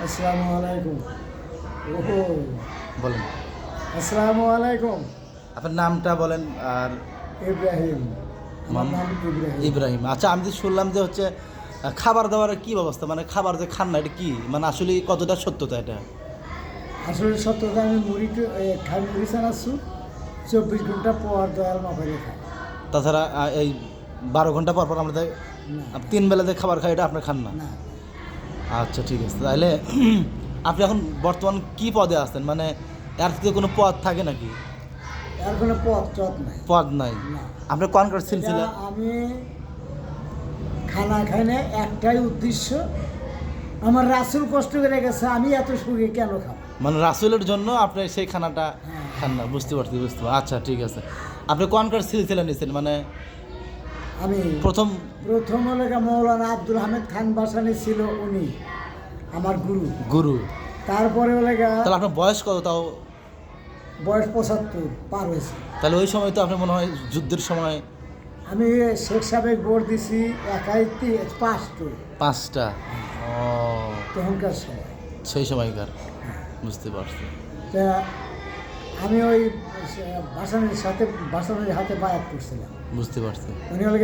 আসসালামু আলাইকুম। ওহো, বলেন, আসসালামু আলাইকুম। আপনার নামটা বলেন। আর ইব্রাহিম, আমার নাম ইব্রাহিম। ইব্রাহিম। আচ্ছা, আমি তো শুনলাম যে হচ্ছে খাবার দাবারের কি ব্যবস্থা, মানে খাবার যে খান না, এটা কি মানে আসলে কতটা সত্যতা এটা? আসলে সত্যতা আমি খাই মুড়ি চানাচ্ছু 24 ঘন্টা পর দয়াল মাফারি খাই। তাছাড়া এই 12 ঘন্টা পর পর আমরা না 3 বেলাতে খাবার খাই, এটা আপনি খান না? না, আচ্ছা, ঠিক আছে। তাহলে আপনি এখন বর্তমান কি পদে আছেন, মানে এর থেকে কোনো পদ থাকে নাকি? এর কোনো পথ চট নাই। পদ নাই। না, আপনি কনকার সিলসিলা? এটা আমি খানা খাই না, একটাই উদ্দেশ্য, আমার রাসূল কষ্ট করে গেছে, আমি এত সুখে কেন খাবো? মানে রাসূলের জন্য আপনি সেই খানাটা হ্যাঁ। খান না। বুঝতে পারছি। আচ্ছা, ঠিক আছে। আপনি কনকার সিলসিলা নিয়েছেন, মানে আমি প্রথম প্রথম হলে মৌলানা আব্দুল হামিদ খান বাসানি ছিল, উনি আমার গুরু। তারপরে হলে তাহলে আপনার বয়স কত তাও? বয়স 75 পার হয়েছে। তাহলে ওই সময় তো আপনি মনে হয় যুদ্ধের সময় আমি শেখ সাহেব বোর্ড দিছি একাই 5টা ও, তখনকার সময়। সেই সময়কার। বুঝতে পারছি। তা আমি ওই বাসানির হাতে বায়াত করছিলাম। বুঝতে পারছি। উনি হলে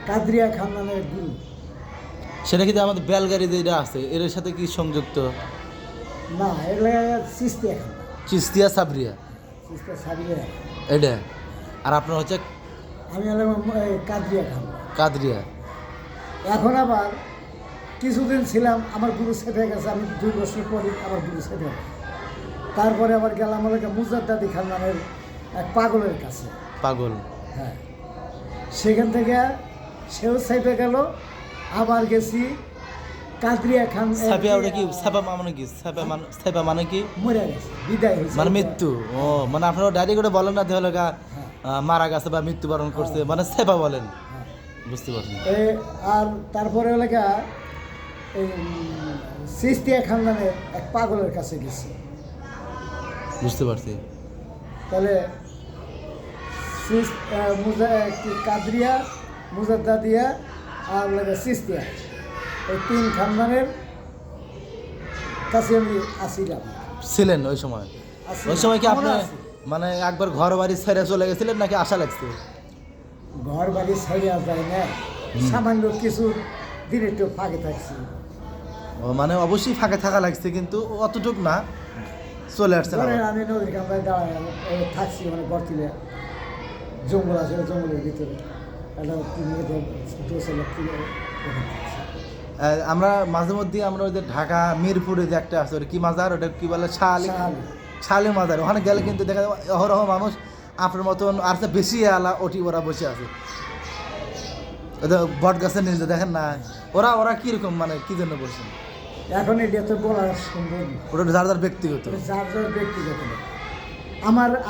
কাদরিয়া খানদানের গুরু। সেটা কিন্তু আমাদের বেলগাড়ি যেটা আছে এর সাথে কি সংযুক্ত? না, এগুলো চিস্তিয়া খান, চিস্তিয়া সাবরিয়া চিস্তিয়া সাবিয়া। এটা। আর আপনার হচ্ছে আমি হলাম কাদরিয়া খান। কাদরিয়া। এখন আবার কিছুদিন ছিলাম, আমার গুরু সেফে গেছে, আমি 2 বছর পরে আমার গুরু সেফে গেছে। তারপরে আবার গেলাম হলে মুজাদ্দাদি খান নামের এক পাগলের কাছে। পাগল। হ্যাঁ, সেখান থেকে সেও সেফে গেল। আবার গেছি কাদরিয়া খান। সাবিয়া, ওটা কি সাবা মানে কি? সাবা মানে কি? মরে গেছে, বিদায় হয়েছে। মানে মৃত্যু। ও, মানে আপনারা ডাইরেক্ট করে বলেন না দেহলে মারা গেছে বা মৃত্যুবরণ করছে, মানে সেবা বলেন। হ্যাঁ। বুঝতে পারছি। আর তারপরে হলে এই চিস্তিয়া খানদানের এক পাগলের কাছে গেছি। বুঝতে পারছি। তাহলে কাদরিয়া, মুজাদ্দাদিয়া আর চিস্তিয়া, এই 3 খানদানের কাছে আমি আসিলাম। ছিলেন ওই সময়? আছি। ওই সময় কি আপনি আমরা আছি। মানে একবার ঘর বাড়ি ছেড়ে চলে গেছিলেন নাকি আশা লাগছে? ঘর বাড়ি ছাড়িয়া যায় না, সামান্য কিছু দিন একটু ফাঁকে থাকছি। ও, মানে অবশ্যই ফাঁকে থাকা লাগছে, কিন্তু অতটুক না, চলে আসছে না। ধরেন আমি নদীর কামড়ায় দাঁড়ায় থাকছি, মানে গর্তিলে জঙ্গল আছে, ওই জঙ্গলের ভিতরে একটা আমরা মাঝে মধ্যে আমরা ওই যে ঢাকা মিরপুরে যে একটা আছে, ওটা কি মাজার, ওটা কি বলে, শালি মাজার। ওখানে গেলে কিন্তু দেখা যায় অহরহ মানুষ আপনার মতন আর তো বেশি আলা ওটি ওরা বসে আছে। ওদের বট গাছের নিচে দেখেন না, ওরা কিরকম, মানে কি জন্য বসছেন? এখন এটা তো বলা সম্ভব না, ওটা যার যার ব্যক্তিগত। যার যার ব্যক্তিগত ব্যাপার।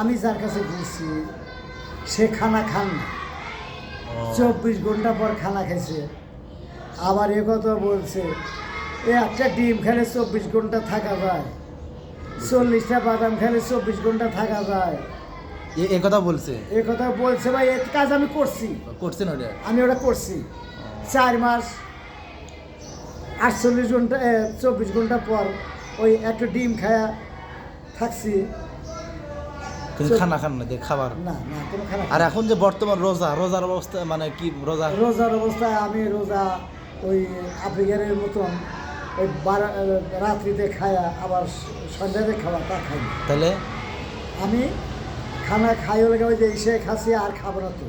আমি যার কাছে গেছি সে খানা খান না, 24 ঘন্টা পর খানা খাইছে। আবার এ কথা বলছে, একটা ডিম খেলে 24 ঘন্টা থাকা যায়, 40টা বাদাম খেলে 24 ঘন্টা থাকা যায়। এ কথা বলছে? এ কথা বলছে ভাই, এর কাজ আমি করছেন ওটা? আমি ওটা করছি 4 মাস 48 ঘন্টা 24 ঘন্টা পর ওই একটা ডিম খায়া থাকছি। কিন্তু খানা খান না, খাবার না না, কোনো খানা আর এখন যে বর্তমান রোজার অবস্থা, মানে কি রোজার অবস্থায় আমি রোজা ওই আফ্রিকারের মতন ওই রাত্রিতে খায়া আবার সন্ধ্যাতে খাওয়া তা খাই না। তাহলে আমি খানা খাইও লেগে ওই যে এসে খাসি আর খাবো না তো,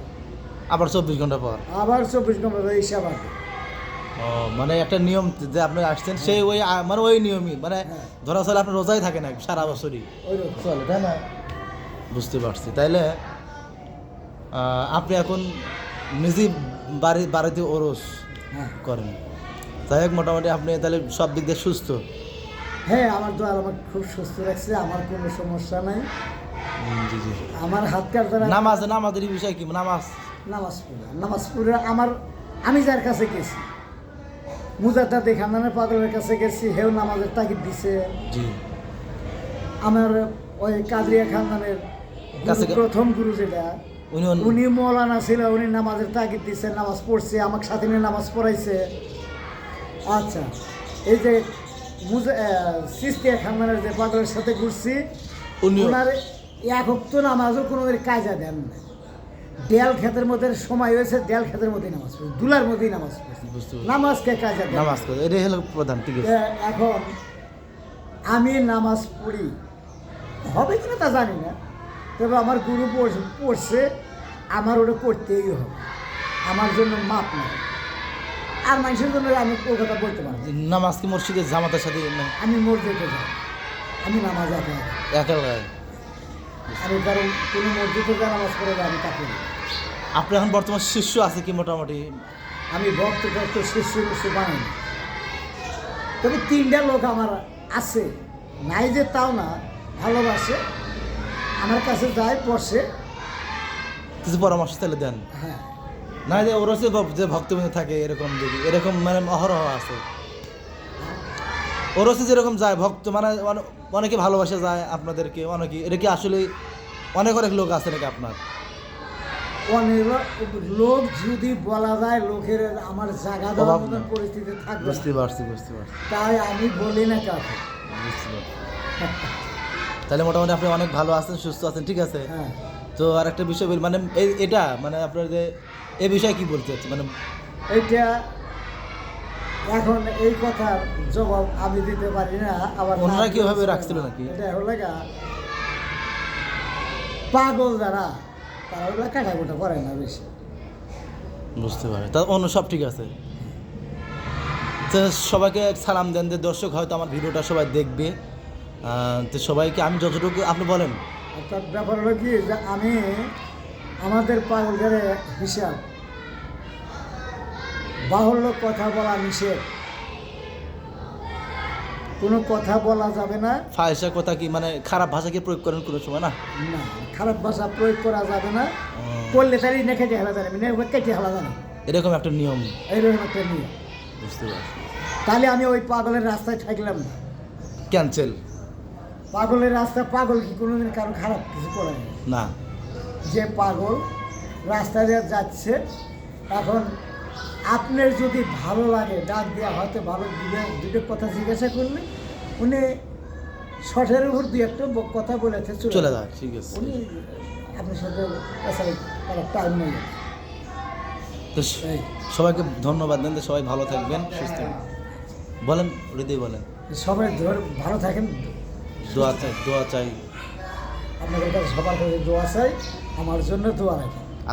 আবার 24 ঘন্টা পর আবার 24 ঘন্টা এসে আবার। ও, মানে একটা নিয়ম যে আপনি আসছেন সেই ওই মানে ওই নিয়মই, মানে হ্যাঁ। ধরা চলে আপনি রোজাই থাকেন সারা বছরই ওই রকম। চলে, তাই না? বুঝতে পারছি। তাইলে আপনি এখন নিজেই বাড়িতে ওরস হ্যাঁ করেন। যাই হোক, মোটামুটি আপনি তাহলে সব দিক দিয়ে সুস্থ। হ্যাঁ, আমার দোয়ার আমার খুব সুস্থ রাখছে, আমার কোনো সমস্যা নাই। জি জি। আমার হাত কার দ্বারা নামাজের বিষয় কি? নামাজ পড়ে আমি যার কাছে গেছি, মুজাদ্দাদি খানদানের পাগলের কাছে গেছি, হেও নামাজের তাগিদ দিছে। জি। আমার ওই কাদরিয়া খানদানের প্রথম গুরু যেটা, উনি মৌলানা ছিল, উনি নামাজের তাগিদ দিছে, নামাজ পড়ছে, আমাকে সাথে নিয়ে নামাজ পড়াইছে। আচ্ছা, এই যে সিস্তিয়া খানমানের যে পাগলের সাথে ঘুরছি উনিও- ওনার এক হপ্ত নামাজও কোনো কাজা দেন না। দেয়াল ক্ষেতের মধ্যে সময় হয়েছে, দেয়াল ক্ষেতের মধ্যেই নামাজ পড়ছি, দুলার মধ্যেই নামাজ পড়ছি, বুঝতে পারছি। নামাজকে কাজা দেন না। নামাজ পড়ে এটাই হলো প্রধান, ঠিক আছে। এখন আমি নামাজ পড়ি, হবে কিনা তা জানি না, তবে আমার গুরু পড়ছে, আমার ওটা পড়তেই হবে, আমার জন্য মাপ নাই। আর মানুষের জন্য আমি ওই কথা বলতে পারবো না। নামাজ কি মসজিদের জামাতের সাথে আমি মসজিদে যাই, আমি নামাজ একা একা। একা লাগে? আমি কারণ কোনো মসজিদে যা নামাজ পড়ে আমি তা করি। আপনার এখন বর্তমান শিষ্য আছে কি মোটামুটি? আমি ভক্ত শিষ্য বানাই না। তবে 3টা লোক আমার আছে, নাই যে তাও না, ভালোবাসে, আমার কাছে যায়, বসে। কিছু পরামর্শ তাহলে দেন। হ্যাঁ, না যে ওরা যে ভক্তবৃন্দ থাকে এরকম, দেখি এরকম মানে অহরহ আছে। ওরসে যেরকম যায় ভক্ত, মানে অনেকে ভালোবাসা যায় আপনাদেরকে, অনেকে, এটা কি আসলে অনেক অনেক লোক আছে নাকি আপনার? অনেক লোক যদি বলা যায়, লোকের আমার জায়গা দেওয়ার অভাব মতন না। পরিস্থিতি থাকবে বুঝতে না। পারছি। তাই আমি বলি না কাউকে। বুঝতে পারছি। তাহলে মোটামুটি আপনি অনেক ভালো আছেন, সুস্থ আছেন, ঠিক আছে। হ্যাঁ, তো আর একটা বিষয় বলি, মানে এটা মানে আপনার যে এই বিষয়ে কি বলতে চাচ্ছি, মানে এইটা এখন এই কথার জবাব আমি দিতে পারি না। আবার ওনারা না কিভাবে দিতে রাখছিল পারি না। নাকি? এটা হলো পাগল যারা, তারা ওগুলো কাটাকুটা করে না বেশি। বুঝতে পারে, তা অন্য সব ঠিক আছে। তো সবাইকে সালাম দেন, যে দর্শক হয়তো আমার ভিডিওটা সবাই দেখবে। তো সবাইকে আমি যতটুকু আপনি বলেন। অর্থাৎ ব্যাপার হলো কি, যে আমি আমাদের পাগলদের হিসাব, বাহুল্য কথা বলা নিষেধ, কোনো কথা বলা যাবে না। ফায়সা কথা কি মানে খারাপ ভাষাকে প্রয়োগ করেন কোনো সময় না? না, খারাপ ভাষা প্রয়োগ করা যাবে না। করলে তারই না কেটে হেলা জানে, কেটে হেলা জানে, এরকম একটা নিয়ম। এইরকম একটা নিয়ে। বুঝতে পারছি। তাহলে আমি ওই পাগলের রাস্তায় থাকলাম না। ক্যান্সেল। পাগলের রাস্তায়, পাগল কি কোনোদিন কারো খারাপ কিছু করে না। না, যে পাগল রাস্তায় দিয়ে যাচ্ছে, এখন আপনার যদি ভালো লাগে, ডাক দেওয়া হয়তো ভালো দুটো কথা জিজ্ঞাসা করলে উনি শটের উপর দুই একটা কথা বলেছে, চলে যায়, ঠিক আছে। উনি আপনার সাথে তারা টাইম নেই। তো এই। সবাইকে ধন্যবাদ দেন, যে সবাই ভালো থাকবেন, সুস্থ থাকবেন। বলেন, হৃদয় বলেন। সবাই ভালো থাকেন, দোয়া চাই। আপনাদের কাছে সবার কাছে দোয়া চাই, আমার জন্য দোয়া রাখেন।